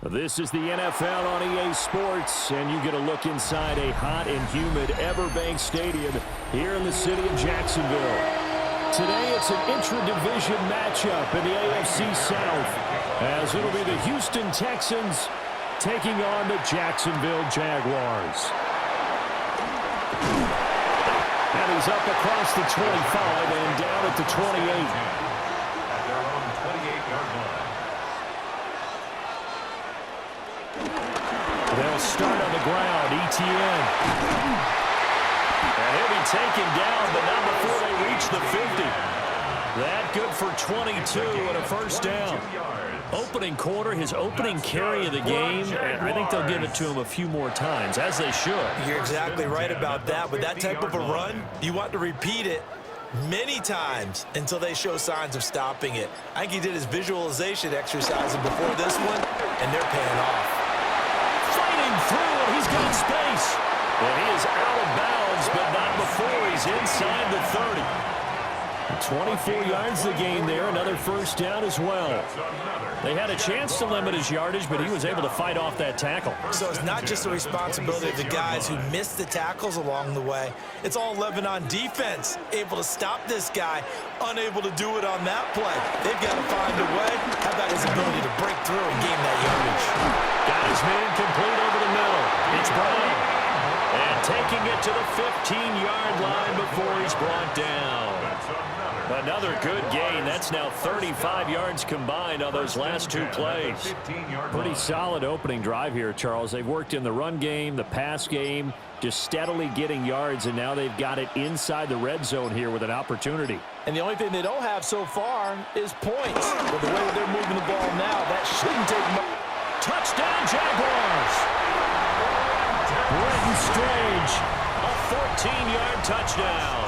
This is the NFL on EA Sports, and you get a look inside a hot and humid Everbank Stadium here in the city of Jacksonville. Today, it's an intra-division matchup in the AFC South, as it'll be the Houston Texans taking on the Jacksonville Jaguars. And he's up across the 25 and down at the 28. They'll start on the ground. ETN. And he'll be taken down, but not before they reach the 50. That good for 22 and a first down. Opening quarter, his opening carry of the game, and I think they'll give it to him a few more times, as they should. You're exactly right about that. With that type of a run, you want to repeat it many times until they show signs of stopping it. I think he did his visualization exercises before this one, and they're paying off. Through, and he's got space. And he is out of bounds, but not before he's inside the 30. 24 yards the gain there, another first down as well. They had a chance to limit his yardage, but he was able to fight off that tackle. So it's not just the responsibility of the guys who missed the tackles along the way. It's all 11 on defense, able to stop this guy, unable to do it on that play. They've got to find a way. How about his ability to break through and gain that yardage? Got his man complete over the middle. It's Brown. And taking it to the 15-yard line before he's brought down. Another good gain. That's now 35 yards combined on those last two plays. Pretty solid opening drive here, Charles. They've worked in the run game, the pass game, just steadily getting yards, and now they've got it inside the red zone here with an opportunity. And the only thing they don't have so far is points. But the way that they're moving the ball now, that shouldn't take much. Touchdown, Jaguars! Brenton Strange, a 14-yard touchdown.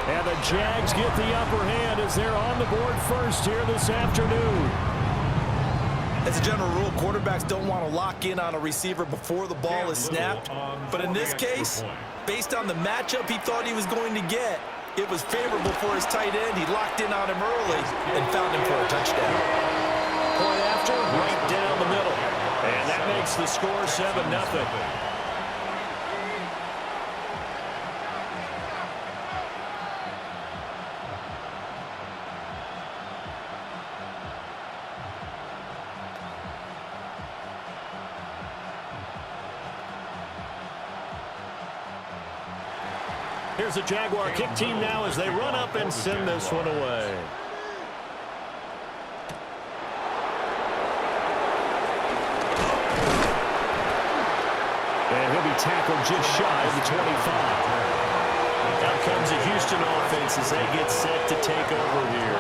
And the Jags get the upper hand as they're on the board first here this afternoon. As a general rule, quarterbacks don't want to lock in on a receiver before the ball is snapped. But in this case, based on the matchup he thought he was going to get, it was favorable for his tight end. He locked in on him early and found him for a touchdown. Point after, right down the middle. And that makes the score 7-0. Here's the Jaguar kick team now as they run up and send this one away. And he'll be tackled just shy of the 25. Out comes the Houston offense as they get set to take over here.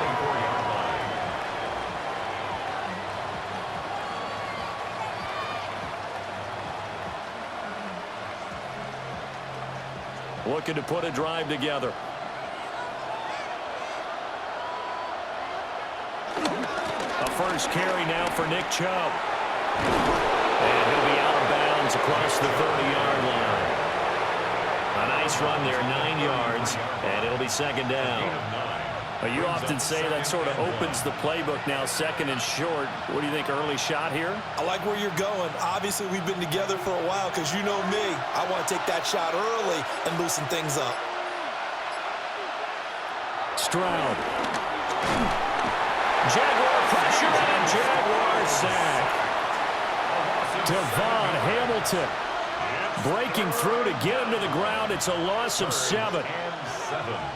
Looking to put a drive together. A first carry now for Nick Chubb. And he'll be out of bounds across the 30-yard line. A nice run there, 9 yards, and it'll be second down. You often say that sort of opens the playbook now, second and short. What do you think, early shot here? I like where you're going. Obviously, we've been together for a while because you know me. I want to take that shot early and loosen things up. Stroud. Jaguar pressure and Jaguar sack. Devon Hamilton breaking through to get him to the ground. It's a loss of 7.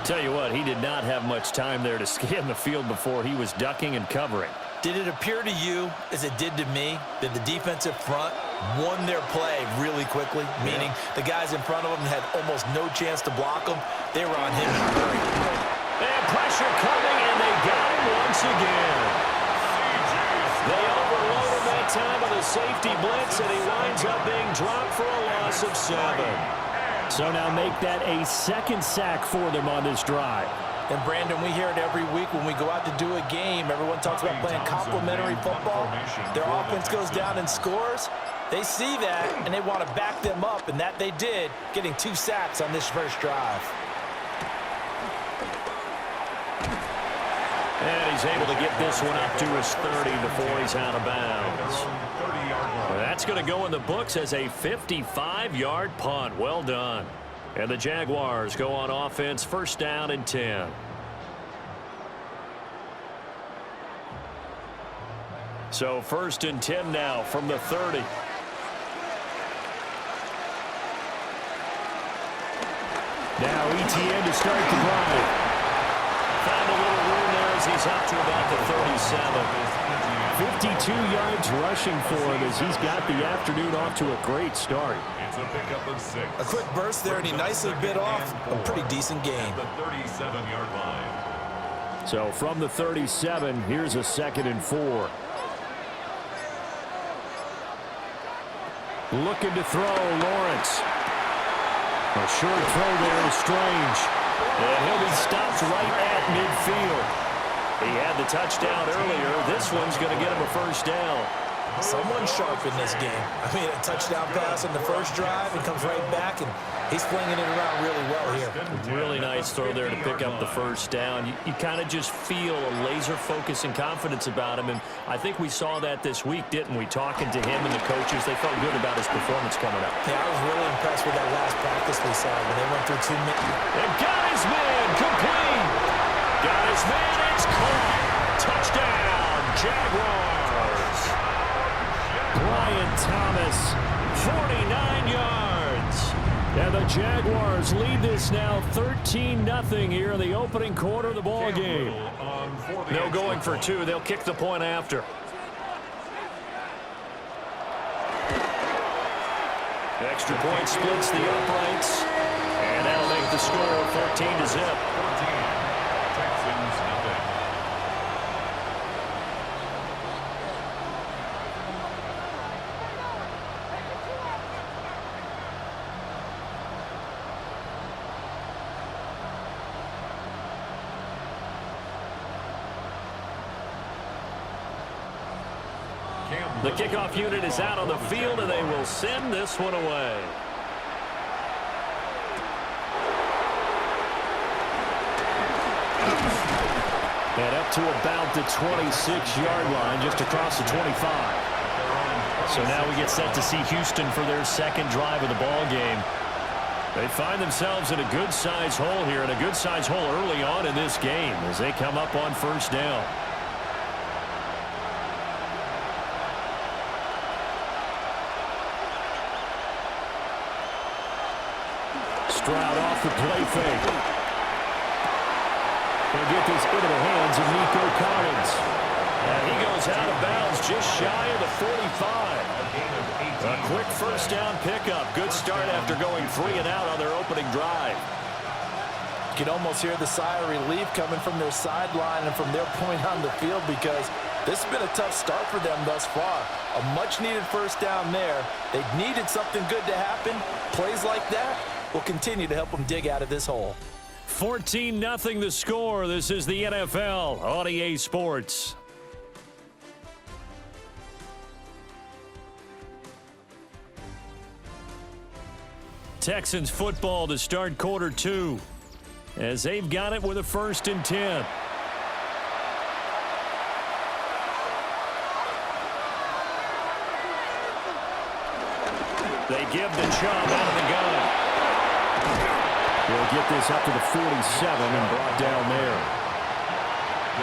Tell you what, he did not have much time there to scan the field before he was ducking and covering. Did it appear to you, as it did to me, that the defensive front won their play really quickly? Meaning the guys in front of them had almost no chance to block them. They were on him in a hurry. And pressure coming, and they got him once again. They overload him that time with a safety blitz, and he winds up being dropped for a loss of 7. So now make that a second sack for them on this drive. And, Brandon, we hear it every week when we go out to do a game. Everyone talks about playing complementary football. Their offense goes down and scores. They see that, and they want to back them up, and that they did, getting 2 sacks on this first drive. And he's able to get this one up to his 30 before he's out of bounds. That's going to go in the books as a 55-yard punt. Well done. And the Jaguars go on offense, first down and 10. So first and 10 now from the 30. Now ETN to start the drive. Found a little room there as he's up to about the 37. 52 yards rushing for him as he's got the afternoon off to a great start. It's a pickup of 6. A quick burst there, and he nicely bit off a pretty decent gain. The 37-yard line. So from the 37, here's a 2nd and 4. Looking to throw, Lawrence. A short throw there is Strange. And he'll be stopped right at midfield. He had the touchdown earlier. This one's going to get him a first down. Someone sharp in this game. I mean, a touchdown pass on the first drive and comes right back, and he's flinging it around really well here. Really nice throw there to pick up the first down. You kind of just feel a laser focus and confidence about him, and I think we saw that this week, didn't we? Talking to him and the coaches, they felt good about his performance coming up. Yeah, I was really impressed with that last practice we saw when they went through 2 minutes. And got his man, complete. Got his man, it's caught. Touchdown, Jaguars. Brian Thomas, 49 yards. And the Jaguars lead this now 13-0 here in the opening quarter of the ball game. No going for 2. They'll kick the point after. Extra point splits the uprights. And that'll make the score 14-0. Texans nothing. The kickoff unit is out on the field, and they will send this one away. And up to about the 26-yard line, just across the 25. So now we get set to see Houston for their second drive of the ball game. They find themselves in a good-sized hole here, and a good-sized hole early on in this game as they come up on first down. Stroud off the play fake. He'll get this into the hands of Nico Collins. And he goes out of bounds just shy of the 45. A quick first down pickup. Good start after going 3 and out on their opening drive. You can almost hear the sigh of relief coming from their sideline and from their point on the field, because this has been a tough start for them thus far. A much-needed first down there. They needed something good to happen. Plays like that will continue to help them dig out of this hole. 14-0 the score. This is the NFL on EA Sports. Texans football to start quarter 2 as they've got it with a 1st and 10. They give the Chubb out of the gun. He'll get this up to the 47 and brought down there.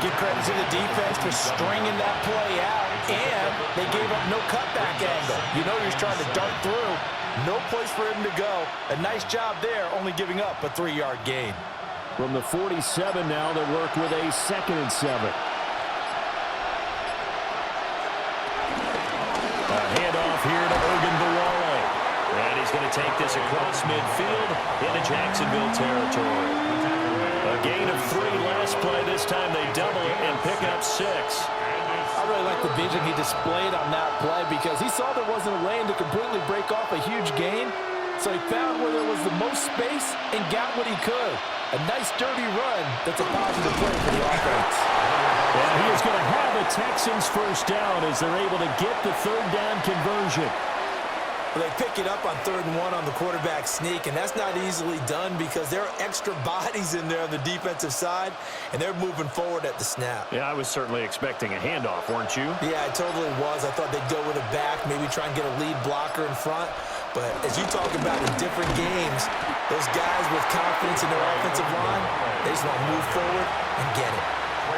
Give credit to the defense for stringing that play out, and they gave up no cutback angle. You know he's trying to dart through. No place for him to go. A nice job there, only giving up a 3-yard gain. From the 47 now, they work with a 2nd and 7. A handoff here to Ogunbowale. And he's going to take this across midfield into Jacksonville territory. A gain of 3 last play. This time they double it and pick up 6. I really like the vision he displayed on that play, because he saw there wasn't a lane to completely break off a huge gain. So he found where there was the most space and got what he could. A nice dirty run that's a positive play for the offense. And he is going to have a Texans first down as they're able to get the 3rd down conversion. Well, they pick it up on 3rd and 1 on the quarterback sneak, and that's not easily done because there are extra bodies in there on the defensive side, and they're moving forward at the snap. Yeah, I was certainly expecting a handoff, weren't you? Yeah, I totally was. I thought they'd go with a back, maybe try and get a lead blocker in front. But as you talk about in different games, those guys with confidence in their offensive line, they just want to move forward and get it.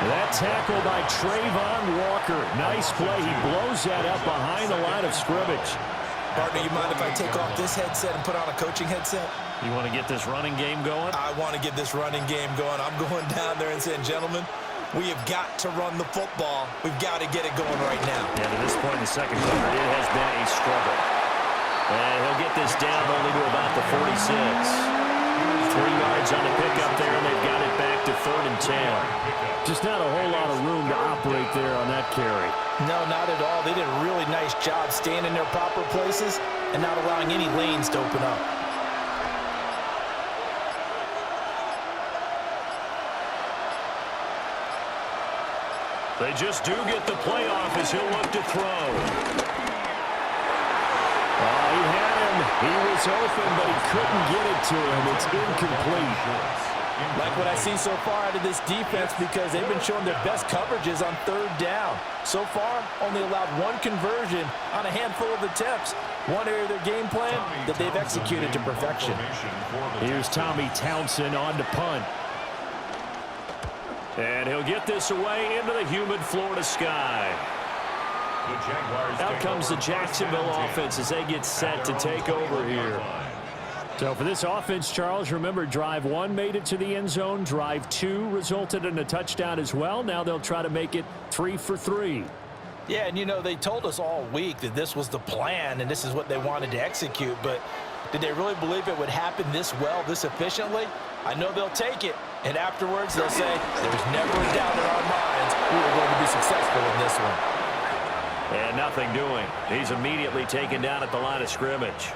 That tackle by Trayvon Walker. Nice play. He blows that up behind the line of scrimmage. Partner, you mind if I take off this headset and put on a coaching headset? You want to get this running game going? I want to get this running game going. I'm going down there and saying, gentlemen, we have got to run the football. We've got to get it going right now. Yeah, to this point in the second quarter, it has been a struggle. And he'll get this down only to about the 46. 3 yards on the pickup there, and they've got it back to 3rd and 10. Just not a whole lot of room to operate there on that carry. No, not at all. They did a really nice job staying in their proper places and not allowing any lanes to open up. They just do get the play off as he'll look to throw. Oh, he had him. He was open, but he couldn't get it to him. It's incomplete. Like what I see so far out of this defense because they've been showing their best coverages on 3rd down. So far, only allowed 1 conversion on a handful of attempts. One area of their game plan that they've executed to perfection. Here's Tommy Townsend on to punt. And he'll get this away into the humid Florida sky. Out comes the Jacksonville offense as they get set to take over here. So for this offense, Charles, remember, drive 1 made it to the end zone. Drive 2 resulted in a touchdown as well. Now they'll try to make it 3 for 3. Yeah, and you know, they told us all week that this was the plan and this is what they wanted to execute, but did they really believe it would happen this well, this efficiently? I know they'll take it, and afterwards they'll say, there's never a doubt in our minds we were going to be successful in this one. And nothing doing. He's immediately taken down at the line of scrimmage.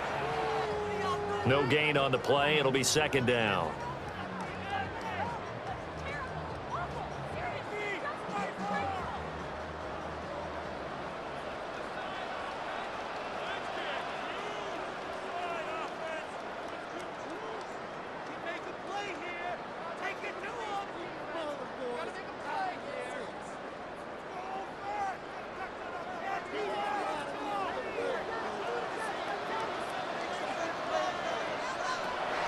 No gain on the play. It'll be 2nd down.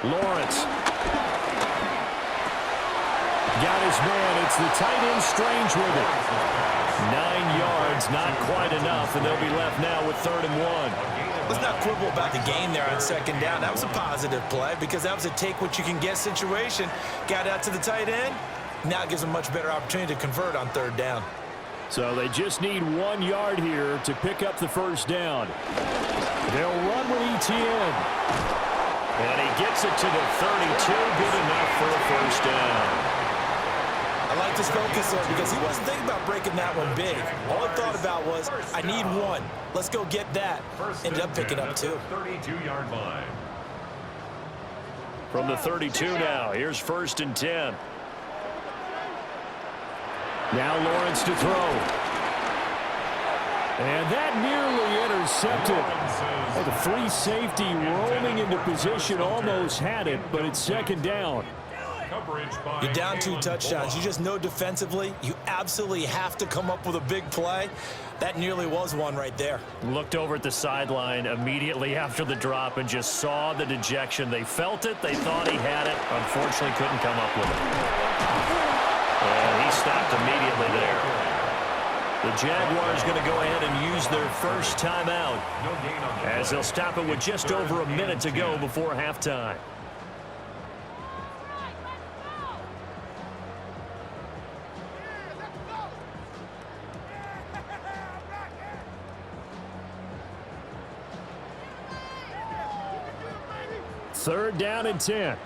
Lawrence. Got his man. It's the tight end Strange with it. 9 yards, not quite enough, and they'll be left now with 3rd and 1. Let's not quibble about the game there on 2nd down. That was a positive play because that was a take-what-you-can-get situation. Got out to the tight end. Now it gives them a much better opportunity to convert on 3rd down. So they just need 1 yard here to pick up the 1st down. They'll run with ETN. And he gets it to the 32. Good enough for a 1st down. I like this focus there because he wasn't thinking about breaking that one big. All he thought about was, I need 1. Let's go get that. Ended up picking up 2. 32-yard line. From the 32 now, here's 1st and 10. Now Lawrence to throw. And that nearly intercepted. Oh, the free safety rolling into position almost had it, but it's 2nd down. You're down 2 touchdowns. You just know defensively you absolutely have to come up with a big play. That nearly was one right there. Looked over at the sideline immediately after the drop and just saw the dejection. They felt it. They thought he had it. Unfortunately, couldn't come up with it. And he stopped immediately there. The Jaguars going to go ahead and use their first timeout as they'll stop it with just over a minute to go before halftime. Third down and 10.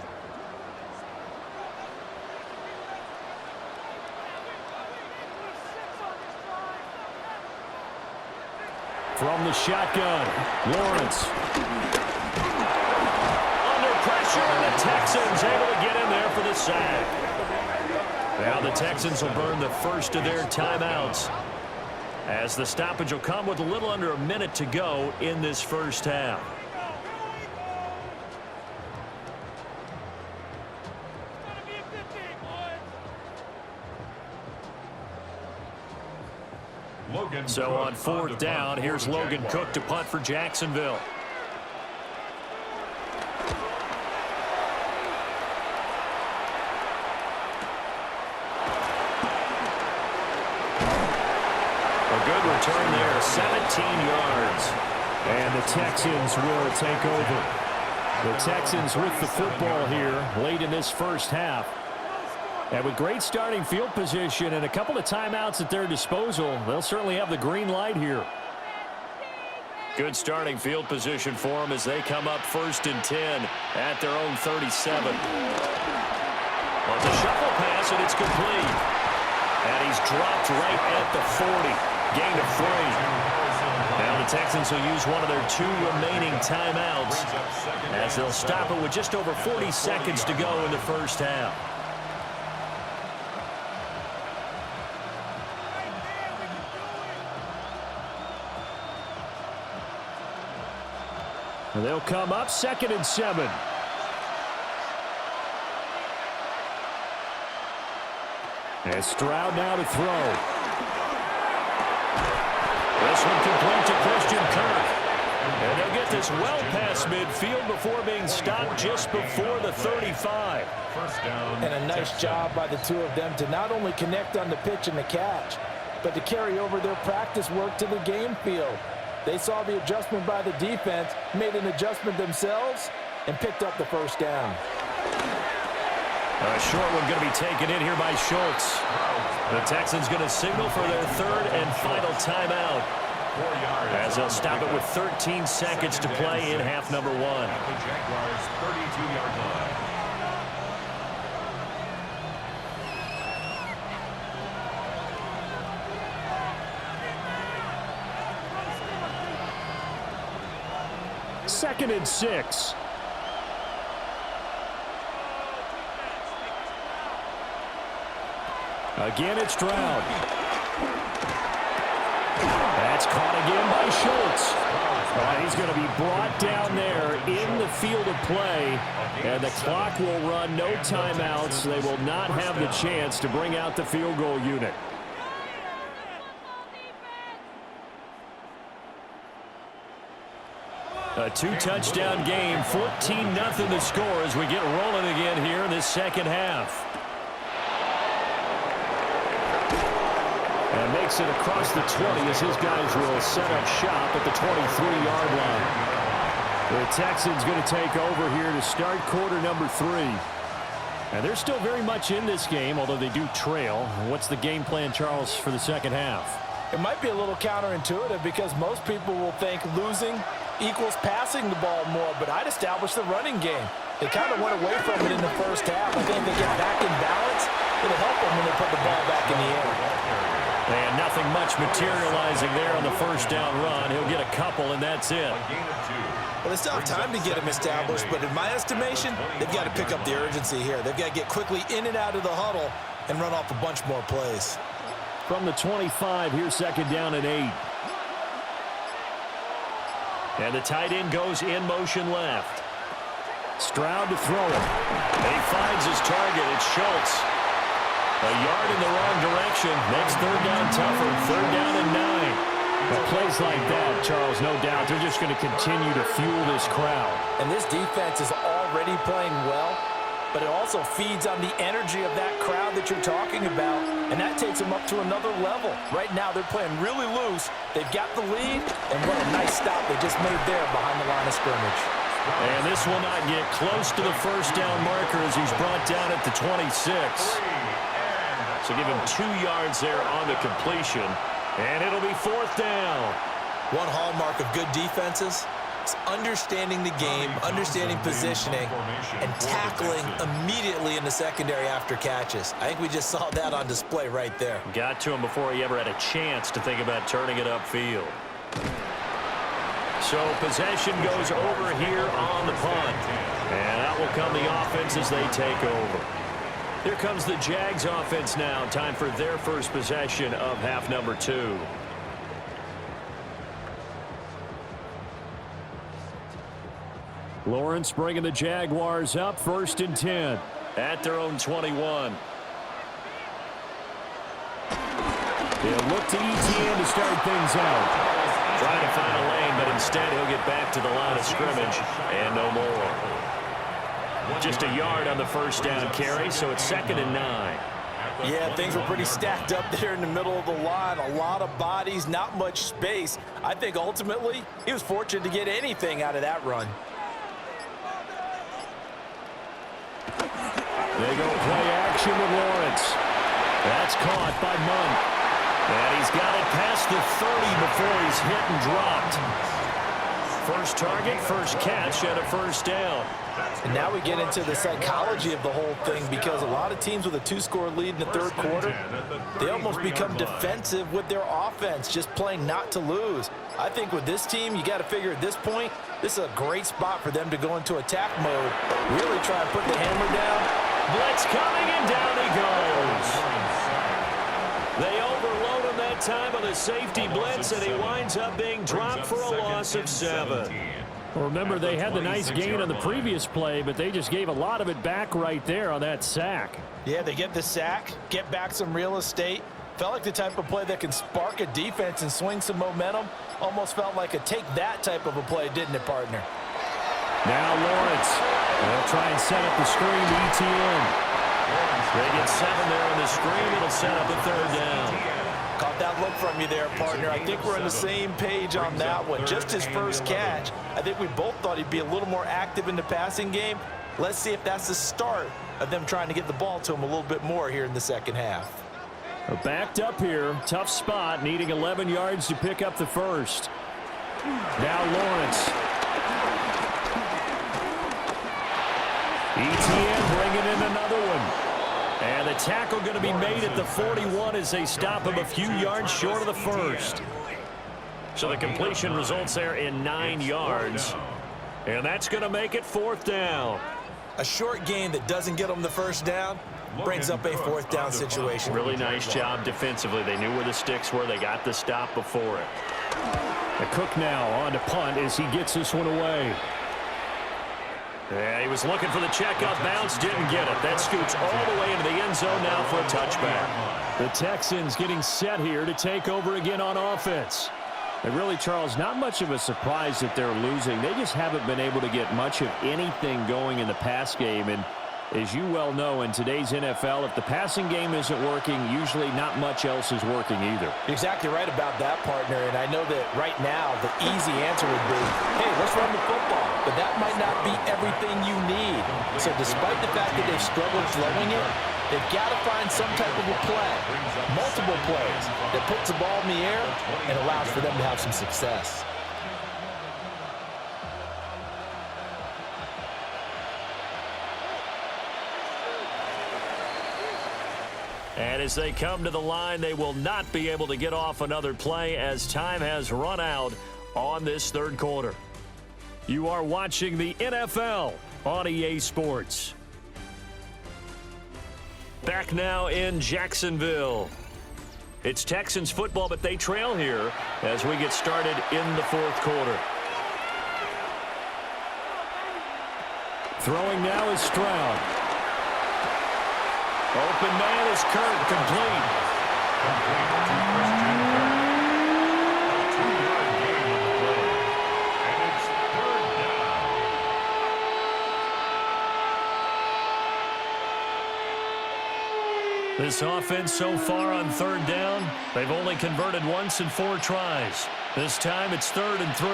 From the shotgun, Lawrence. Under pressure, and the Texans able to get in there for the sack. Now the Texans will burn the first of their timeouts. as the stoppage will come with a little under a minute to go in this first half. So on fourth down, here's Logan Cook to punt for Jacksonville. A good return there, 17 yards. And the Texans will take over. The Texans with the football here late in this first half. And with great starting field position and a couple of timeouts at their disposal, they'll certainly have the green light here. Good starting field position for them as they come up 1st and 10 at their own 37. On the shuffle pass, and it's complete. And he's dropped right at the 40. Gain of 3. Now the Texans will use one of their 2 remaining timeouts as they'll stop it with just over 40 seconds to go in the first half. And they'll come up 2nd and 7. And Stroud now to throw. This one complete to Christian Kirk. And they'll get this well past midfield before being stopped just before the 35. First down. And a nice job by the 2 of them to not only connect on the pitch and the catch, but to carry over their practice work to the game field. They saw the adjustment by the defense, made an adjustment themselves, and picked up the first down. A short one going to be taken in here by Schultz. The Texans going to signal for their 3rd and final timeout, as they'll stop it with 13 seconds to play in half number 1. At the Jaguars' 32-yard line. Second and 6. Again, it's Stroud. That's caught again by Schultz. He's going to be brought down there in the field of play, and the clock will run, no timeouts. They will not have the chance to bring out the field goal unit. A 2-touchdown game, 14-0 the score as we get rolling again here in this second half. And makes it across the 20 as his guys will set up shop at the 23-yard line. The Texans going to take over here to start quarter number 3. And they're still very much in this game, although they do trail. What's the game plan, Charles, for the second half? It might be a little counterintuitive because most people will think losing equals passing the ball more, but I'd establish the running game. They kind of went away from it in the first half. I think they get back in balance. It'll help them when they put the ball back in the air. And nothing much materializing there on the first down run. He'll get a couple, and that's it. Well, they still have time to get him established, but in my estimation, they've got to pick up the urgency here. They've got to get quickly in and out of the huddle and run off a bunch more plays. From the 25, here's 2nd down and 8. And the tight end goes in motion left. Stroud to throw it. He finds his target. It's Schultz. A yard in the wrong direction. Makes 3rd down tougher. 3rd down and 9. But plays like that, Charles, no doubt, they're just going to continue to fuel this crowd. And this defense is already playing well, but it also feeds on the energy of that crowd that you're talking about, and that takes them up to another level. Right now, they're playing really loose. They've got the lead, and what a nice stop they just made there behind the line of scrimmage. And this will not get close to the first down marker as he's brought down at the 26. So give him 2 yards there on the completion, and it'll be 4th down. One hallmark of good defenses is understanding the game, understanding positioning, and tackling immediately in the secondary after catches. I think we just saw that on display right there. Got to him before he ever had a chance to think about turning it upfield. So possession goes over here on the punt. And out will come the offense as they take over. Here comes the Jags offense now. Time for their first possession of half number 2. Lawrence bringing the Jaguars up 1st and 10. At their own 21. They'll look to ETN to start things out. Trying to find a lane, but instead he'll get back to the line of scrimmage and no more. Just a yard on the first down carry, so it's 2nd and 9. Yeah, things were pretty stacked up there in the middle of the line. A lot of bodies, not much space. I think ultimately he was fortunate to get anything out of that run. They go play action with Lawrence. That's caught by Munn. And he's got it past the 30 before he's hit and dropped. First target, first catch, and a first down. And now we get into the psychology of the whole thing, because a lot of teams with a 2-score lead in the third quarter, they almost become defensive with their offense, just playing not to lose. I think with this team, you got to figure at this point, this is a great spot for them to go into attack mode, really try and put the hammer down. Blitz coming, and down he goes. They overload him that time on a safety blitz, and he winds up being dropped for a loss of 7. Well, remember, they had the nice gain on the previous play, but they just gave a lot of it back right there on that sack. Yeah, they get the sack, get back some real estate. Felt like the type of play that can spark a defense and swing some momentum. Almost felt like a take-that type of a play, didn't it, partner? Now Lawrence. They'll try and set up the screen to ETN. They get 7 there on the screen. It'll set up a 3rd down. Caught that look from you there, partner. I think we're on the same page on that one. Just his first catch. I think we both thought he'd be a little more active in the passing game. Let's see if that's the start of them trying to get the ball to him a little bit more here in the second half. They're backed up here. Tough spot, needing 11 yards to pick up the first. Now Lawrence. ETN bringing in another one. And the tackle going to be made at the 41 as they stop him a few yards short of the first. So the completion results there in 9 yards. And that's going to make it 4th down. A short gain that doesn't get them the first down brings up a 4th down situation. Really nice job defensively. They knew where the sticks were. They got the stop before it. The Cook now on to punt as he gets this one away. Yeah, he was looking for the check-up bounce, didn't get it. That scoots all the way into the end zone now for a touchback. The Texans getting set here to take over again on offense. And really, Charles, not much of a surprise that they're losing. They just haven't been able to get much of anything going in the pass game. And as you well know, in today's NFL, if the passing game isn't working, usually not much else is working either. You're exactly right about that, partner. And I know that right now the easy answer would be, hey, let's run the football. But that might not be everything you need. So despite the fact that they've struggled throwing it, they've got to find some type of a play, multiple plays, that puts the ball in the air and allows for them to have some success. And as they come to the line, they will not be able to get off another play as time has run out on this third quarter. You are watching the NFL on EA Sports. Back now in Jacksonville. It's Texans football, but they trail here as we get started in the fourth quarter. Throwing now is Stroud. Open man is Kirk, complete. This offense so far on third down, they've only converted once in 4 tries. This time it's 3rd and 3.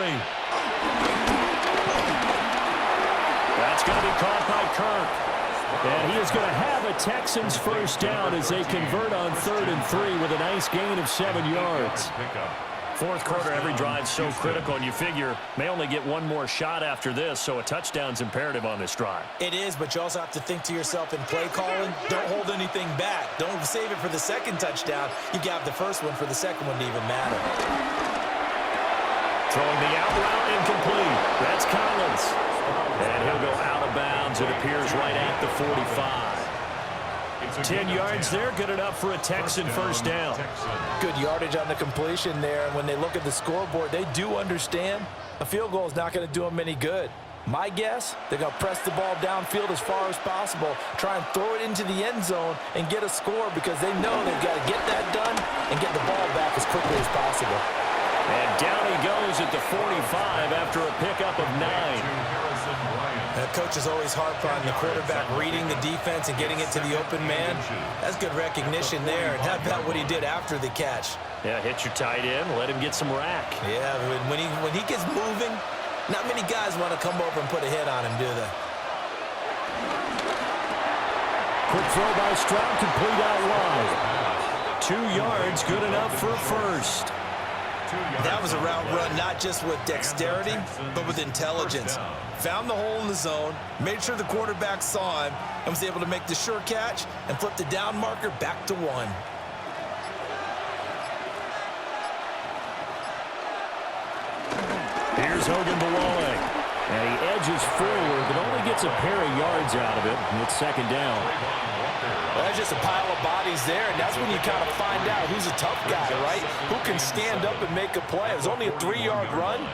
That's going to be caught by Kirk. And he is going to have a Texans first down as they convert on 3rd and 3 with a nice gain of 7 yards. Fourth quarter, every drive so critical, and you figure may only get one more shot after this, so a touchdown's imperative on this drive. It is, but you also have to think to yourself in play calling, don't hold anything back. Don't save it for the second touchdown. You got the first one for the second one to even matter. Throwing the out route, incomplete. That's Collins. And he'll go out of bounds, it appears, right at the 45. 10 yards there, good enough for a Texan first down. Good yardage on the completion there, and when they look at the scoreboard, they do understand a field goal is not going to do them any good. My guess, they're going to press the ball downfield as far as possible, try and throw it into the end zone and get a score because they know they've got to get that done and get the ball back as quickly as possible. And down he goes at the 45 after a pickup of 9. The coach is always harp on the quarterback reading the defense and getting it to the open man. That's good recognition there. And how about what he did after the catch? Yeah, hit your tight end, let him get some rack. Yeah, when he gets moving, not many guys want to come over and put a hit on him, do they? Quick throw by Stroud, complete out wide. 2 yards, good enough for a first. That was a route run not just with dexterity, but with intelligence. Found the hole in the zone, made sure the quarterback saw him, and was able to make the sure catch and flip the down marker back to 1. Here's Hogan Balale. And he edges forward, but only gets a pair of yards out of it. And it's second down. Well, that's just a pile of bodies there, and that's when you kind of find out who's a tough guy, right? Who can stand up and make a play. It was only a 3-yard run,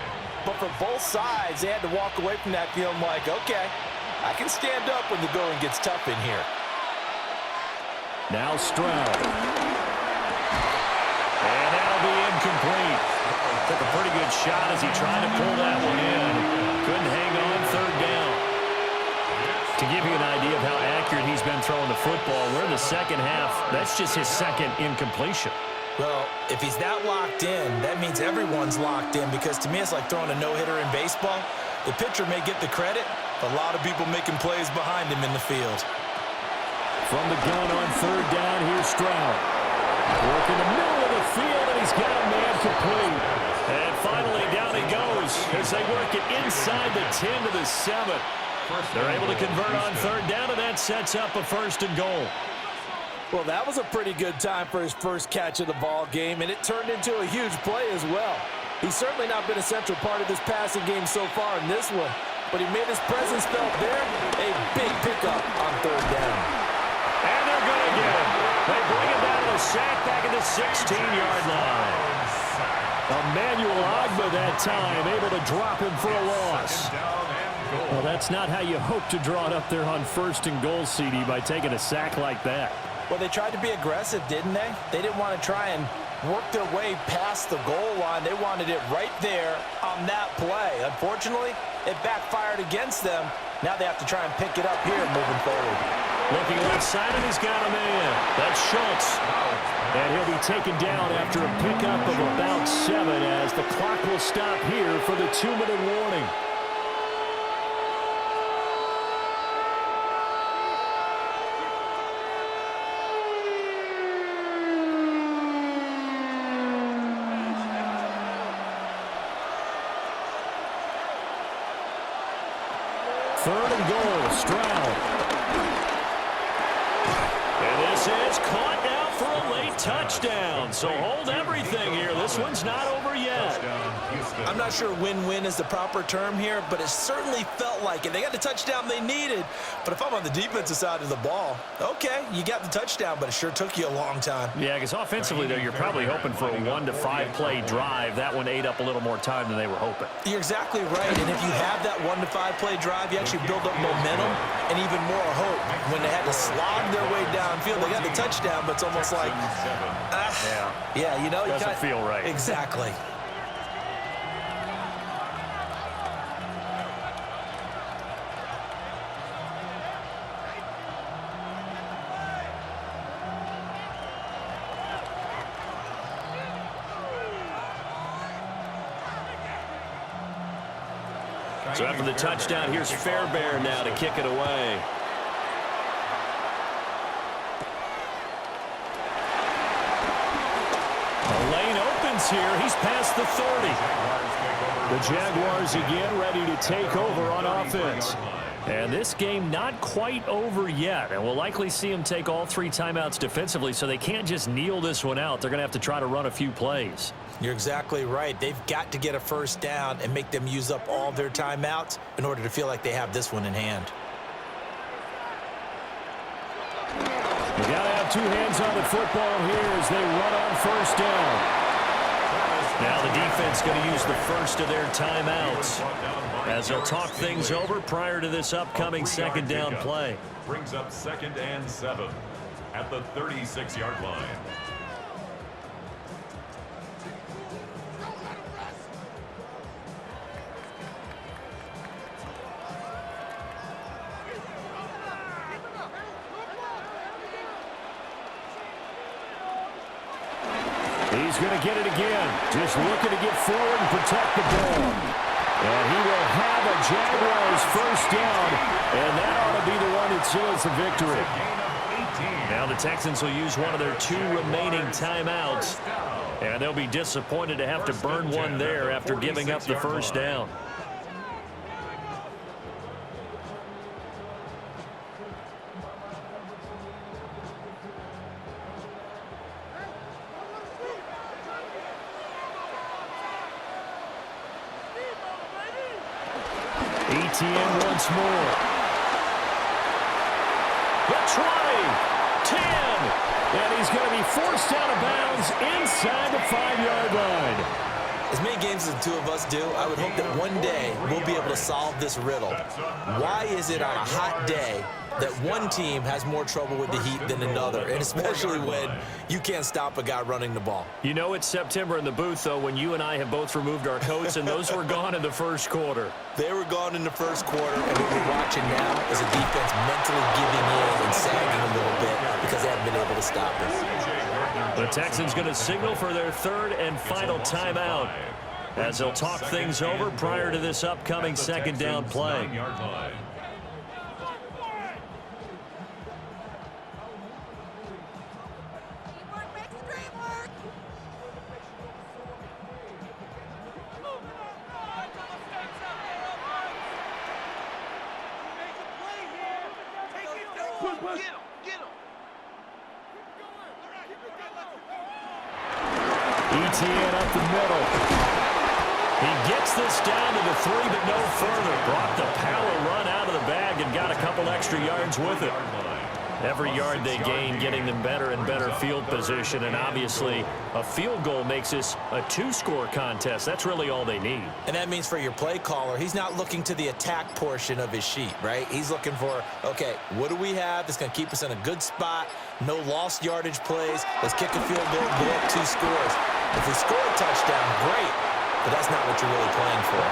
but for both sides, they had to walk away from that feeling like, okay, I can stand up when the going gets tough in here. Now Stroud. And that'll be incomplete. Took a pretty good shot as he tried to pull that one in. Couldn't hang on, third down. To give you an idea of how accurate he's been throwing the football, we're in the second half. That's just his second incompletion. Well, if he's that locked in, that means everyone's locked in, because to me it's like throwing a no-hitter in baseball. The pitcher may get the credit, but a lot of people making plays behind him in the field. From the gun on third down, here's Stroud. Work in the middle of the field, and he's got a man complete. And finally, down he goes as they work it inside the 10 to the 7. They're able to convert on third down, and that sets up a 1st and goal. Well, that was a pretty good time for his first catch of the ball game, and it turned into a huge play as well. He's certainly not been a central part of this passing game so far in this one, but he made his presence felt there. A big pickup on third down. And they're going to get him. They bring him down to the sack back at the 16-yard line. Emmanuel Ogbah that time, able to drop him for a loss. Well, that's not how you hope to draw it up there on 1st and goal, CD, by taking a sack like that. Well, they tried to be aggressive, didn't they? They didn't want to try and work their way past the goal line. They wanted it right there on that play. Unfortunately, it backfired against them. Now they have to try and pick it up here moving forward. Looking left side, and he's got him in. That's Schultz. And he'll be taken down after a pickup of about 7 as the clock will stop here for the 2-minute warning. Third and goal, Stroud. And this is caught now for a late touchdown. So hold everything here. This one's not over yet. I'm not sure win-win is the proper term here, but it certainly felt like it. They got the touchdown they needed, but if I'm on the defensive side of the ball, okay, you got the touchdown, but it sure took you a long time. Yeah, because offensively, though, you're probably hoping for a 1 to 5 play drive. That one ate up a little more time than they were hoping. You're exactly right, and if you have that 1 to 5 play drive, you actually build up momentum and even more hope. When they had to slog their way downfield, they got the touchdown, but it's almost like, yeah, you know, doesn't feel right. Exactly. So after the touchdown, here's Fairbairn now to kick it away. The lane opens here. He's past the 30. The Jaguars again ready to take over on offense. And this game not quite over yet. And we'll likely see them take all 3 timeouts defensively, so they can't just kneel this one out. They're going to have to try to run a few plays. You're exactly right. They've got to get a first down and make them use up all their timeouts in order to feel like they have this one in hand. You got to have 2 hands on the football here as they run on first down. Now the defense going to use the first of their timeouts as they'll talk things over prior to this upcoming second down play. Brings up 2nd and 7 at the 36-yard line. He's going to get it again. Just looking to get forward and protect the ball. And he will have a Jaguars first down. And that ought to be the one that seals the victory. Now the Texans will use one of their 2 remaining timeouts. And they'll be disappointed to have to burn one there after giving up the first down. ETN once more. The 20, 10, And he's going to be forced out of bounds inside the 5-yard line. As many games as the two of us do, I would hope that one day we'll be able to solve this riddle. Why is it on a hot day that one team has more trouble with the heat than another, and especially when you can't stop a guy running the ball? You know it's September in the booth, though, when you and I have both removed our coats, and those were gone in the first quarter. They were gone in the first quarter, and what we're watching now is a defense mentally giving in and sagging a little bit because they haven't been able to stop it. The Texans going to signal for their 3rd and final timeout as they'll talk things over prior to this upcoming second down play. ETN up the middle. He gets this down to the 3, but no further. Brought the power run out of the bag and got a couple extra yards with it. Every yard they gain, getting them better and better field position, and obviously a field goal makes this a 2-score contest. That's really all they need. And that means for your play caller, he's not looking to the attack portion of his sheet, right? He's looking for, okay, what do we have that's going to keep us in a good spot? No lost yardage plays. Let's kick a field goal, go up 2 scores. If we score a touchdown, great, but that's not what you're really playing for.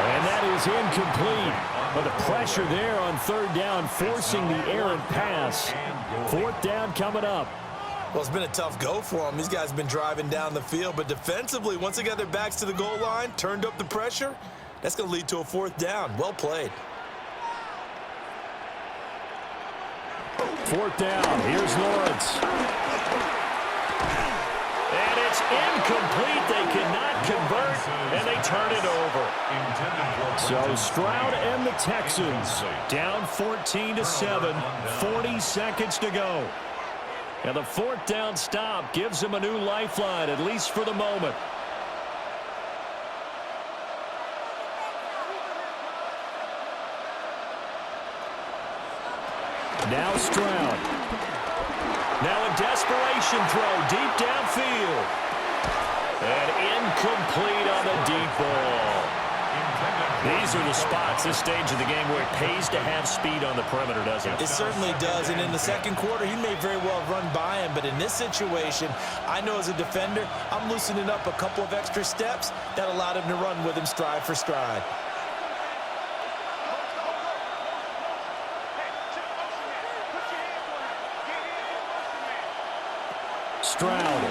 And that is incomplete. But the pressure there on 3rd down, forcing the errant pass. 4th down coming up. Well, it's been a tough go for them. These guys have been driving down the field, but defensively, once they got their backs to the goal line, turned up the pressure, that's going to lead to a 4th down. Well played. 4th down. Here's Lawrence. And it's incomplete. They cannot convert, and they turn it over. So Stroud and the Texans Down 14-7, 40 seconds to go. And the 4th down stop gives them a new lifeline, at least for the moment. Now Stroud. Now a desperation throw deep downfield. And incomplete on the deep ball. These are the spots, this stage of the game, where it pays to have speed on the perimeter, doesn't it? It certainly does, and in the second quarter, he may very well have run by him, but in this situation, I know as a defender, I'm loosening up a couple of extra steps that allowed him to run with him stride for stride. Stroud.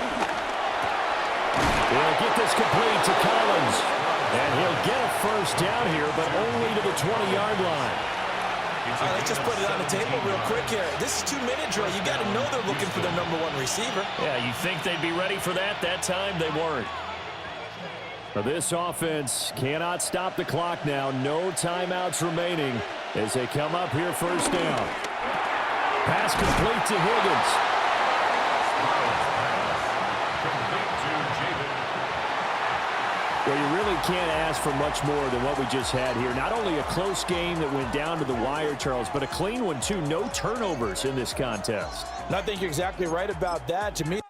He'll get this complete to Collins. And he'll get a first down here, but only to the 20-yard line. All right, let's just put it on the table real quick here. This is 2-minute drill. You got to know they're looking for their #1 receiver. Yeah, you think they'd be ready for that? That time, they weren't. But this offense cannot stop the clock now. No timeouts remaining as they come up here first down. Pass complete to Higgins. Well, you really can't ask for much more than what we just had here. Not only a close game that went down to the wire, Charles, but a clean one, too. No turnovers in this contest. And I think you're exactly right about that. To me,